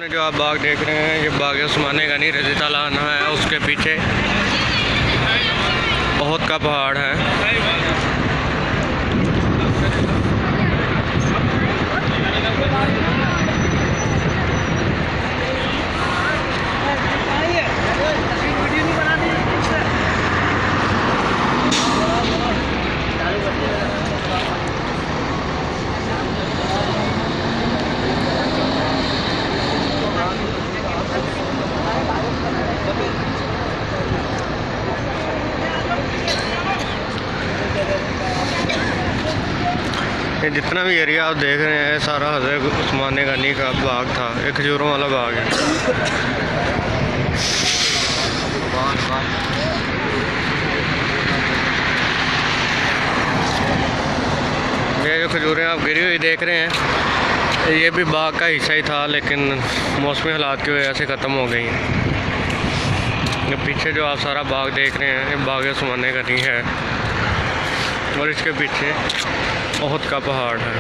सामने जो आप बाग देख रहे हैं, ये बाग उस्माने गनी रज़ी ताला अन्हु है। उसके पीछे ओहद का पहाड़ है। ये जितना भी एरिया आप देख रहे हैं सारा हज़रत उस्माने गनी का बाग था। एक खजूरों वाला बाग है। ये जो खजूरें आप गिरी हुई देख रहे हैं, ये भी बाग का हिस्सा ही था, लेकिन मौसमी हालात की वजह से ख़त्म हो गई हैं। ये पीछे जो आप सारा बाग देख रहे हैं, ये बाग उस्माने गनी है और इसके पीछे ओहद का पहाड़ है।